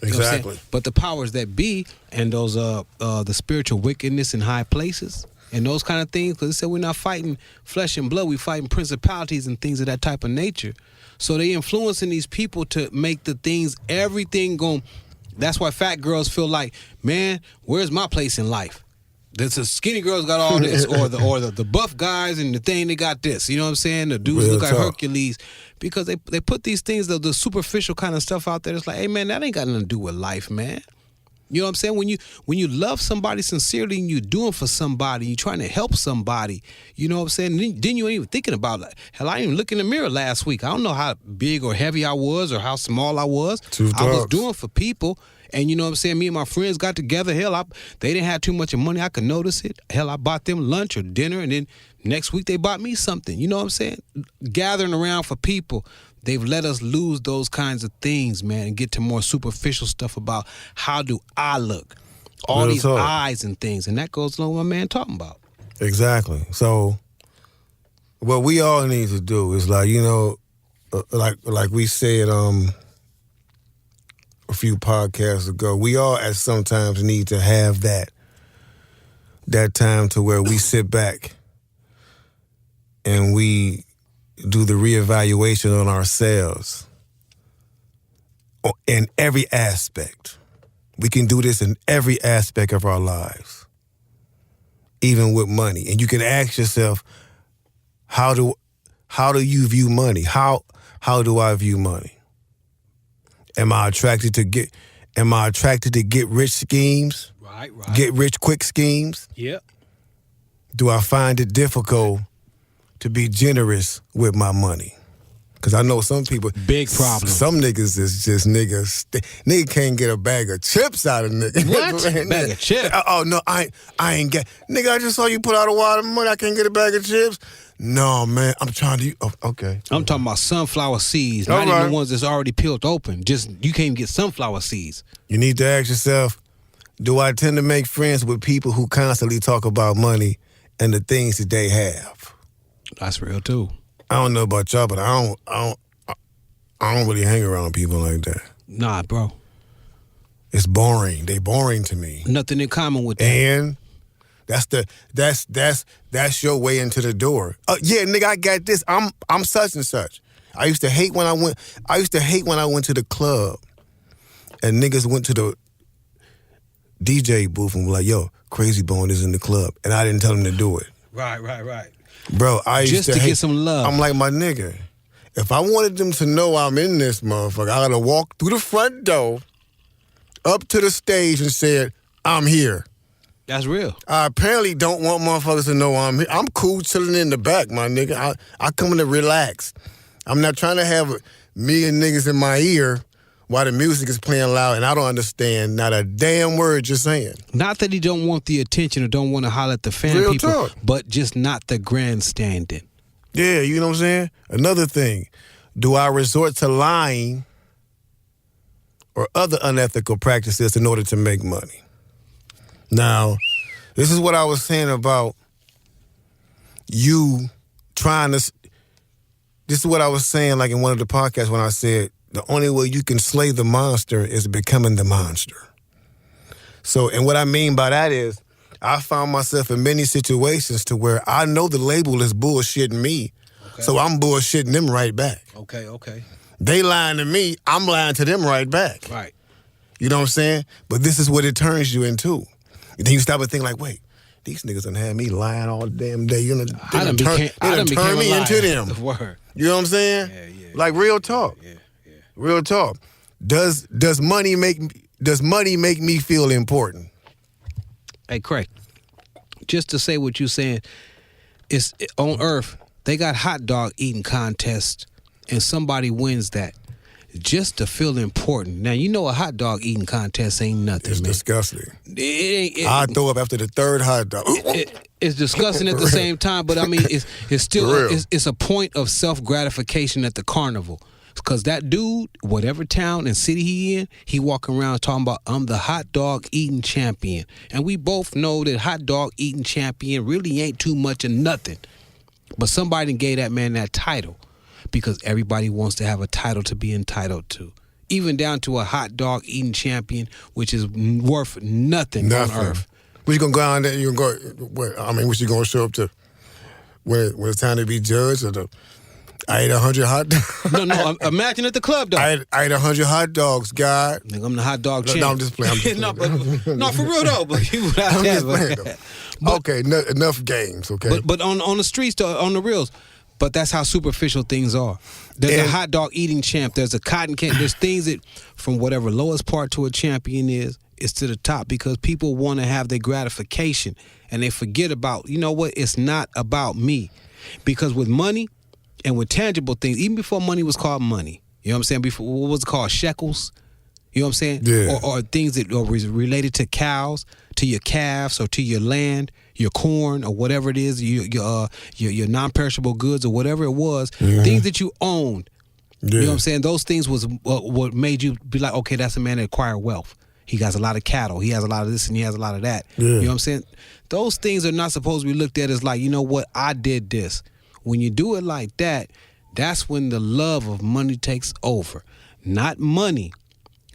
You know what I'm saying? Exactly. But the powers that be and those the spiritual wickedness in high places and those kind of things, because they said we're not fighting flesh and blood, we fighting principalities and things of that type of nature. So they influencing these people to make the things, everything going. That's why fat girls feel like, man, where's my place in life? There's a skinny girls got all this, or the buff guys and the thing they got this. You know what I'm saying? The dudes Real look like talk. Hercules because they put these things, the superficial kind of stuff out there. It's like, hey man, that ain't got nothing to do with life, man. You know what I'm saying? When you love somebody sincerely and you're doing for somebody, you're trying to help somebody, you know what I'm saying? Then you ain't even thinking about it. Hell, I didn't even look in the mirror last week. I don't know how big or heavy I was or how small I was. I was doing for people. And you know what I'm saying? Me and my friends got together. Hell, they didn't have too much of money. I could notice it. Hell, I bought them lunch or dinner, and then next week they bought me something. You know what I'm saying? Gathering around for people. They've let us lose those kinds of things, man, and get to more superficial stuff about how do I look. All Real these talk. eyes and things. And that goes along with what my man talking about. Exactly. So what we all need to do is like, you know, like we said a few podcasts ago, we all at sometimes need to have that time to where we sit back and we do the reevaluation on ourselves in every aspect. We can do this in every aspect of our lives, even with money. And you can ask yourself, how do you view money? How do I view money? Am I attracted to get rich schemes? Right. Get rich quick schemes? Yep. Do I find it difficult to be generous with my money? Because I know some people... Big problem. Some niggas is just niggas. Nigga can't get a bag of chips out of nigga. What? Bag of chips? Oh, no, I ain't get... Nigga, I just saw you put out a wad of money. I can't get a bag of chips. No, man, I'm trying to... Oh, okay. I'm talking about sunflower seeds, not even the ones that's already peeled open. Just, you can't even get sunflower seeds. You need to ask yourself, do I tend to make friends with people who constantly talk about money and the things that they have? That's real, too. I don't know about y'all, but I don't really hang around people like that. Nah, bro. It's boring. They boring to me. Nothing in common with that. And that's your way into the door. Yeah, nigga, I got this. I'm such and such. I used to hate when I went to the club and niggas went to the DJ booth and were like, yo, Krayzie Bone is in the club. And I didn't tell him to do it. Right. Bro, I used Just to hate, get some love. I'm like, my nigga, if I wanted them to know I'm in this motherfucker, I gotta walk through the front door, up to the stage and said, I'm here. That's real. I apparently don't want motherfuckers to know I'm here. I'm cool chilling in the back, my nigga. I come in to relax. I'm not trying to have a million niggas in my ear while the music is playing loud and I don't understand not a damn word you're saying. Not that he don't want the attention or don't want to holler at the fan Real people, talk. but just not the grandstanding. Yeah, you know what I'm saying? Another thing, do I resort to lying or other unethical practices in order to make money? Now, this is what I was saying about you trying to... This is what I was saying like in one of the podcasts when I said, the only way you can slay the monster is becoming the monster. So, and what I mean by that is, I found myself in many situations to where I know the label is bullshitting me, so I'm bullshitting them right back. Okay. They lying to me, I'm lying to them right back. Right. You know what I'm saying? But this is what it turns you into. And then you stop and think like, wait, these niggas done had me lying all the damn day. You know, they done turn me into them. Word. You know what I'm saying? Yeah. Like real talk. Yeah. Real talk. Does money make me feel important? Hey, Craig, just to say what you're saying, it's on Earth, they got hot dog eating contests, and somebody wins that just to feel important. Now, you know a hot dog eating contest ain't nothing, It's man. disgusting. It I throw up after the third hot dog. it's disgusting at the same time, but I mean, it's still For real. it's a point of self-gratification at the carnival. Because that dude, whatever town and city he in, he walking around talking about, I'm the hot dog eating champion. And we both know that hot dog eating champion really ain't too much of nothing. But somebody gave that man that title because everybody wants to have a title to be entitled to. Even down to a hot dog eating champion, which is worth nothing on Earth. What you gonna go on there? You gonna go? What you gonna show up to when it's time to be judged? Or I ate 100 hot dogs. No. Imagine at the club though. I ate 100 hot dogs, God. Nigga, I'm the hot dog champ. No, I'm just playing. no, for real though. But you would have I'm just playing that. though. Okay, enough games. Okay, But on the streets, though, on the reels. But that's how superficial things are. There's a hot dog eating champ. There's a cotton candy. There's things that, from whatever lowest part to a champion is, is to the top because people want to have their gratification and they forget about, you know what, it's not about me. Because with money and with tangible things, even before money was called money, you know what I'm saying? Before, what was it called? Shekels? You know what I'm saying? Yeah. Or things that are related to cows, to your calves, or to your land, your corn, or whatever it is, your non-perishable goods, or whatever it was, things that you owned. Yeah. You know what I'm saying? Those things was what made you be like, okay, that's a man that acquired wealth. He has a lot of cattle. He has a lot of this and he has a lot of that. Yeah. You know what I'm saying? Those things are not supposed to be looked at as like, you know what, I did this. When you do it like that, that's when the love of money takes over. Not money.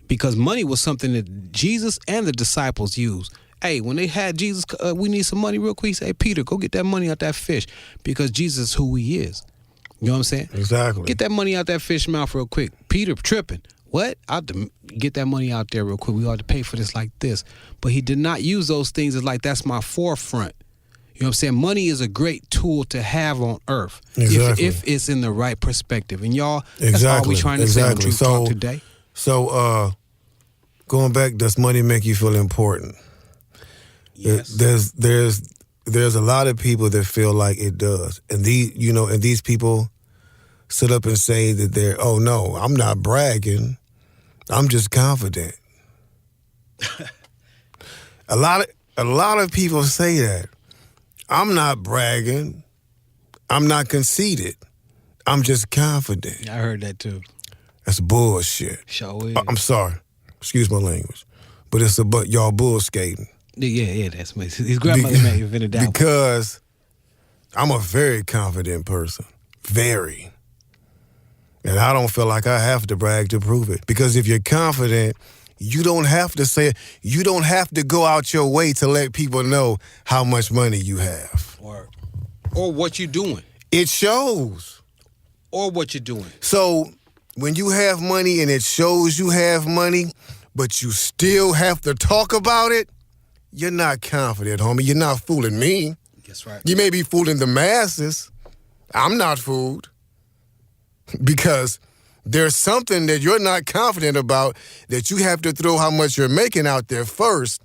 Because money was something that Jesus and the disciples used. Hey, when they had Jesus, we need some money real quick. He said, hey, Peter, go get that money out that fish. Because Jesus is who he is. You know what I'm saying? Exactly. Get that money out that fish mouth real quick. Peter tripping. What? I'll get that money out there real quick. We ought to pay for this like this. But he did not use those things as like, that's my forefront. You know what I'm saying? Money is a great tool to have on earth. Exactly. If it's in the right perspective. And y'all, that's all we trying to say on Truth Talk today. So, going back, does money make you feel important? Yes. There's a lot of people that feel like it does. And these people sit up and say that oh no, I'm not bragging. I'm just confident. A lot of people say that. I'm not bragging. I'm not conceited. I'm just confident. I heard that too. That's bullshit. Sure is. I'm sorry. Excuse my language. But y'all bull skating. Yeah, that's me. His grandmother may have invented that. Because I'm a very confident person. Very. And I don't feel like I have to brag to prove it. Because if you're confident, you don't have to say it. You don't have to go out your way to let people know how much money you have. Or what you're doing. It shows. Or what you're doing. So when you have money and it shows you have money, but you still have to talk about it, you're not confident, homie. You're not fooling me. That's right. You may be fooling the masses. I'm not fooled. Because there's something that you're not confident about that you have to throw how much you're making out there first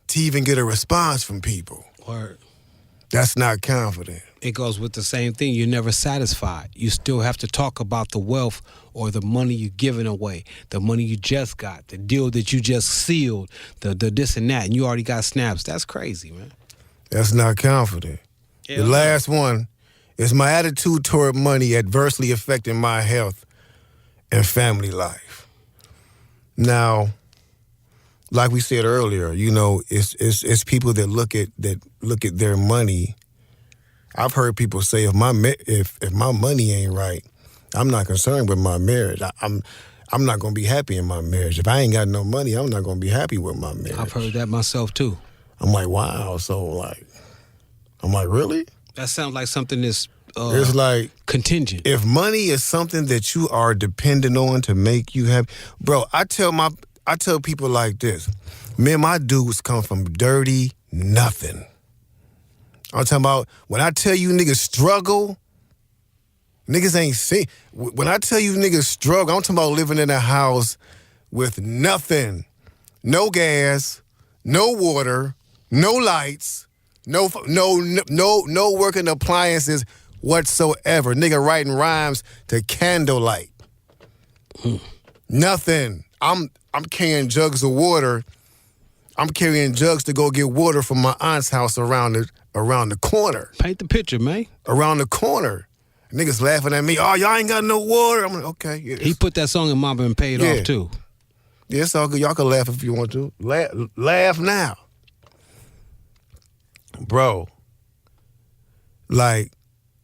to even get a response from people. Word. That's not confident. It goes with the same thing. You're never satisfied. You still have to talk about the wealth or the money you're giving away, the money you just got, the deal that you just sealed, the this and that, and you already got snaps. That's crazy, man. That's not confident. The last one is my attitude toward money adversely affecting my health and family life. Now, like we said earlier, it's people that look at their money. I've heard people say if my money ain't right, I'm not concerned with my marriage. I'm not gonna be happy in my marriage. If I ain't got no money, I'm not gonna be happy with my marriage. I've heard that myself too. I'm like, wow. So I'm like, really? That sounds like something that's it's like contingent. If money is something that you are dependent on to make you happy, bro. I tell people like this. Me and my dudes come from dirty nothing. I'm talking about when I tell you niggas struggle, niggas ain't seen. When I tell you niggas struggle, I'm talking about living in a house with nothing, no gas, no water, no lights, no working appliances whatsoever. Nigga writing rhymes to candlelight. Nothing. I'm carrying jugs of water. I'm carrying jugs to go get water from my aunt's house around the corner. Paint the picture, man. Around the corner. Niggas laughing at me. Oh, y'all ain't got no water. I'm like, okay. Yeah, He put that song in Mama and paid off too. Yeah, it's all good. Y'all can laugh if you want to. Laugh now. Bro,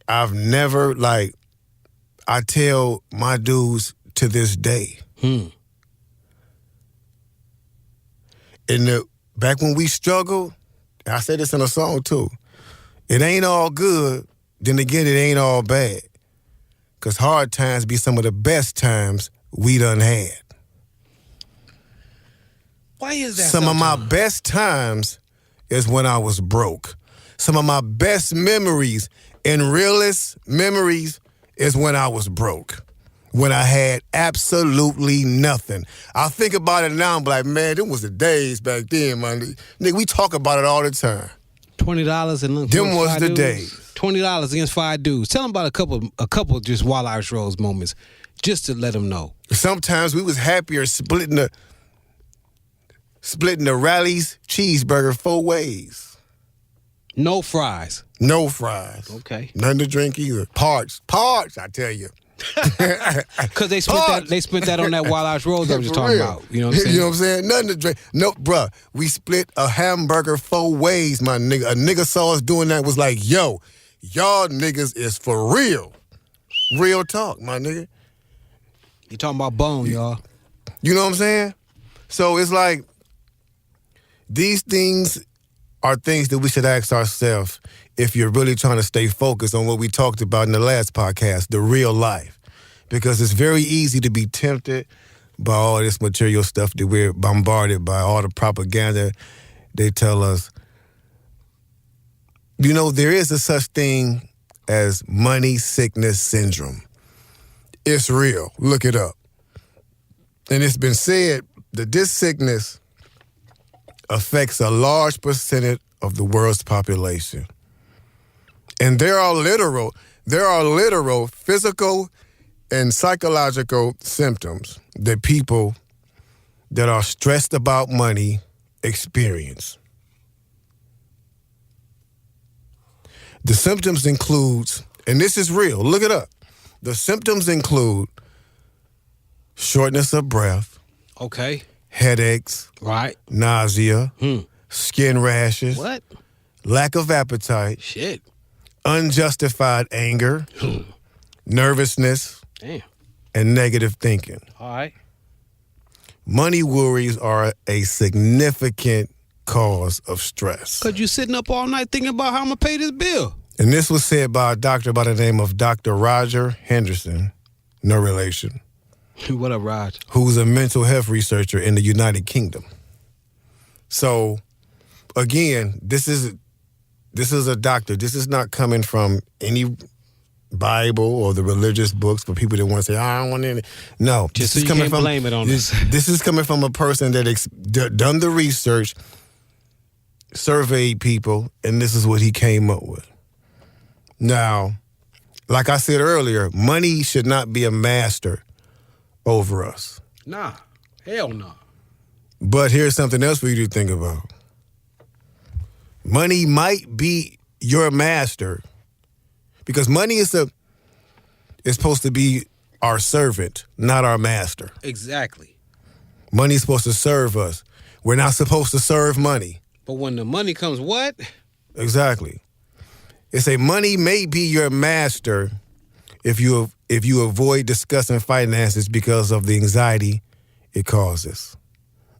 I've never, I tell my dudes to this day. Back when we struggled, I said this in a song too, it ain't all good, then again, it ain't all bad. Because hard times be some of the best times we done had. Why is that? Some of my best times is when I was broke. Some of my best memories and realest memories is when I was broke. when I had absolutely nothing. I think about it now, I'm like, man, them was the days back then, man. Nigga, we talk about it all the time. $20 and look. Them was the days. $20 against 5 dudes. Tell them about a couple just Wild Irish Rose moments, just to let them know. Sometimes we was happier splitting the Rally's cheeseburger 4 ways. No fries. No fries. Okay. Nothing to drink either. Parts, I tell you. Because they spent that on that Wild Irish Rose I was just talking about. You know what I'm saying? You know what I'm saying? Nothing to drink. No, bruh, we split a hamburger 4 ways, my nigga. A nigga saw us doing that, was like, yo, y'all niggas is for real. Real talk, my nigga. You talking about bone, y'all. You know what I'm saying? So it's like, these things are things that we should ask ourselves if you're really trying to stay focused on what we talked about in the last podcast, the real life. Because it's very easy to be tempted by all this material stuff that we're bombarded by, all the propaganda they tell us. You know, there is a such thing as money sickness syndrome. It's real. Look it up. And it's been said that this sickness affects a large percentage of the world's population. And there are literal physical and psychological symptoms that people that are stressed about money experience. The symptoms includes, and this is real, look it up. The symptoms include shortness of breath. Okay. Headaches. Right. Nausea. Skin rashes. What? Lack of appetite. Shit. Unjustified anger. Nervousness. Damn. And negative thinking. All right. Money worries are a significant cause of stress. Because you sitting up all night thinking about how I'm going to pay this bill. And this was said by a doctor by the name of Dr. Roger Henderson, no relation. What up, Raj? Who's a mental health researcher in the United Kingdom. So, again, this is a doctor. This is not coming from any Bible or the religious books for people that want to say, I don't want any. No. Just this so is you coming can't from, blame it on this. us. This is coming from a person that done the research, surveyed people, and this is what he came up with. Now, like I said earlier, money should not be a master over us. Nah. Hell no. But here's something else for you to think about. Money might be your master because money is supposed to be our servant, not our master. Exactly. Money's supposed to serve us. We're not supposed to serve money. But when the money comes, what? Exactly. It's a money may be your master if you avoid discussing finances because of the anxiety it causes.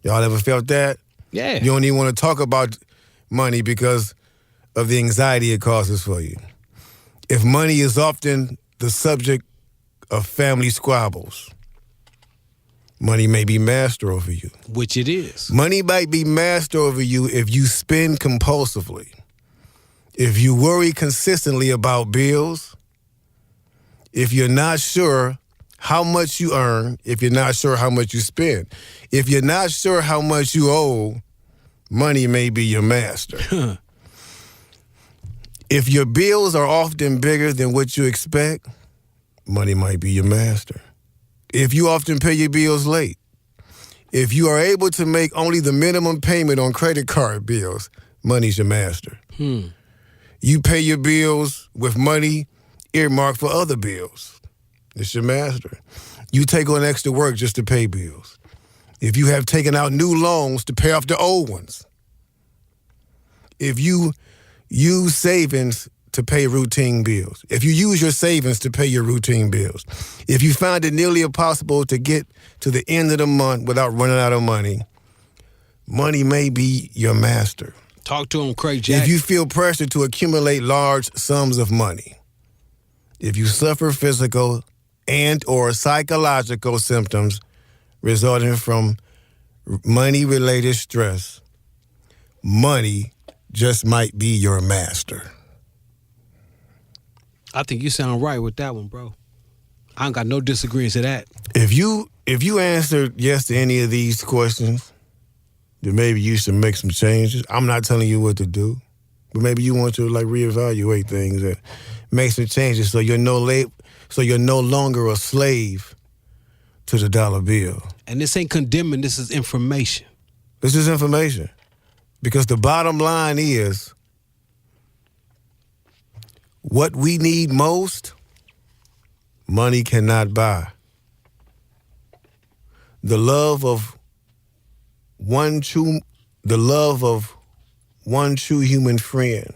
Y'all ever felt that? Yeah. You don't even want to talk about money because of the anxiety it causes for you. If money is often the subject of family squabbles, money may be master over you. Which it is. Money might be master over you if you spend compulsively. If you worry consistently about bills, if you're not sure how much you earn, if you're not sure how much you spend, if you're not sure how much you owe, money may be your master. If your bills are often bigger than what you expect, money might be your master. If you often pay your bills late, if you are able to make only the minimum payment on credit card bills, money's your master. You pay your bills with money earmarked for other bills. It's your master. You take on extra work just to pay bills. If you have taken out new loans to pay off the old ones. If you use savings to pay routine bills. If you use your savings to pay your routine bills. If you find it nearly impossible to get to the end of the month without running out of money, money may be your master. Talk to him, Craig Jack. If you feel pressure to accumulate large sums of money, if you suffer physical and or psychological symptoms resulting from money-related stress, money just might be your master. I think you sound right with that one, bro. I don't got no disagreement to that. If you answered yes to any of these questions, then maybe you should make some changes. I'm not telling you what to do, but maybe you want to like reevaluate things and make some changes so you're no longer a slave to the dollar bill. And this ain't condemning, this is information. This is information. Because the bottom line is what we need most, money cannot buy. The love of one true human friend,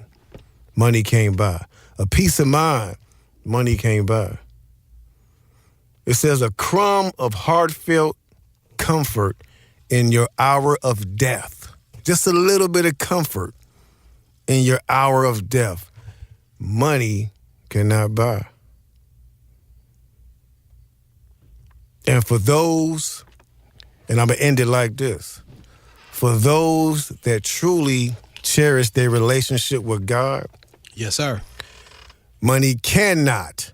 money can't buy. A peace of mind, money can't buy. It says a crumb of heartfelt comfort in your hour of death. Just a little bit of comfort in your hour of death. Money cannot buy. And for those, and I'm going to end it like this, for those that truly cherish their relationship with God, Yes, sir. money cannot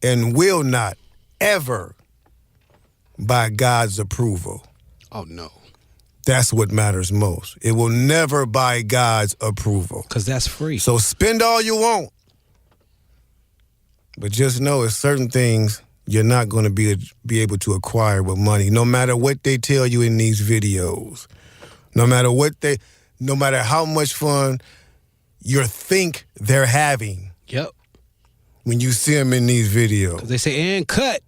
and will not ever buy God's approval. Oh, no. That's what matters most. It will never buy God's approval. Because that's free. So spend all you want. But just know it's certain things you're not going to be able to acquire with money, no matter what they tell you in these videos. No matter how much fun you think they're having. Yep. When you see them in these videos. They say, and cut.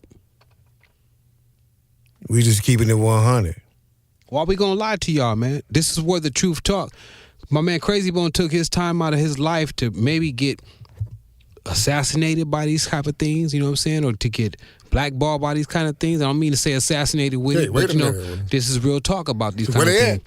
We just keeping it 100. Why we gonna lie to y'all, man? This is where the truth talk. My man Krayzie Bone took his time out of his life to maybe get assassinated by these type of things, you know what I'm saying? Or to get blackballed by these kind of things. I don't mean to say assassinated with it, but this is real talk about these kind of things.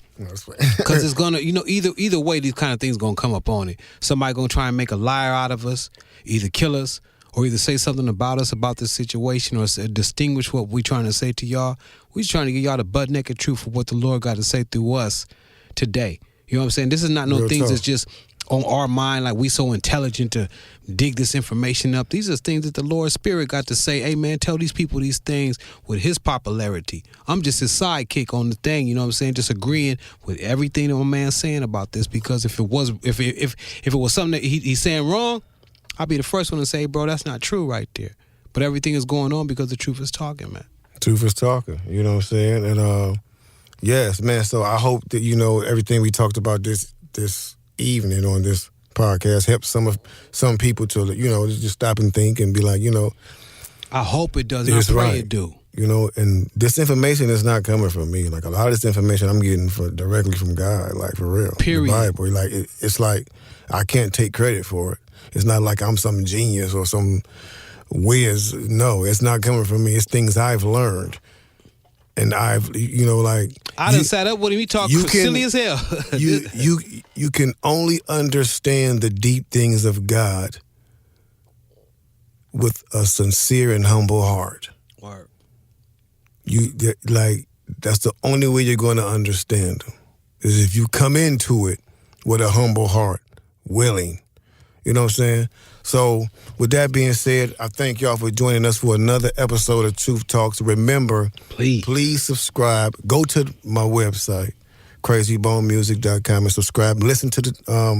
Because it's gonna, either way, these kind of things gonna come up on it. Somebody gonna try and make a liar out of us, either kill us, or either say something about us, about this situation, or distinguish what we're trying to say to y'all. We're just trying to give y'all the butt-naked truth of what the Lord got to say through us today. You know what I'm saying? This is not no Real things talk. that's just on our mind, like we so intelligent to dig this information up. These are things that the Lord's Spirit got to say, hey, man, tell these people these things with his popularity. I'm just his sidekick on the thing, you know what I'm saying? Just agreeing with everything that my man's saying about this, because if it was something that he's saying wrong, I'll be the first one to say, bro, that's not true right there. But everything is going on because the truth is talking, man. Truth is talking, you know what I'm saying? And yes, man, so I hope that, everything we talked about this evening on this podcast helps some people to, just stop and think and be like, I hope it does. And I pray it do. And this information is not coming from me. Like, a lot of this information I'm getting directly from God, like, for real. Period. The Bible. Like, it's like I can't take credit for it. It's not like I'm some genius or some whiz. No, it's not coming from me. It's things I've learned. And I've, I done sat up with him. He talk silly as hell. you can only understand the deep things of God with a sincere and humble heart. Word. That's the only way you're going to understand them, is if you come into it with a humble heart, willing. You know what I'm saying? So with that being said, I thank y'all for joining us for another episode of Truth Talks. Remember, please subscribe. Go to my website, crazybonemusic.com, and subscribe. Listen to the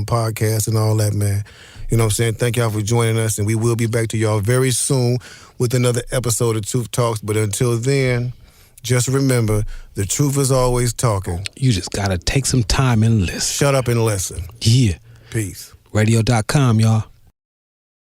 podcast and all that, man. You know what I'm saying? Thank y'all for joining us, and we will be back to y'all very soon with another episode of Truth Talks. But until then, just remember, the truth is always talking. You just got to take some time and listen. Shut up and listen. Yeah. Peace. Radio.com, y'all.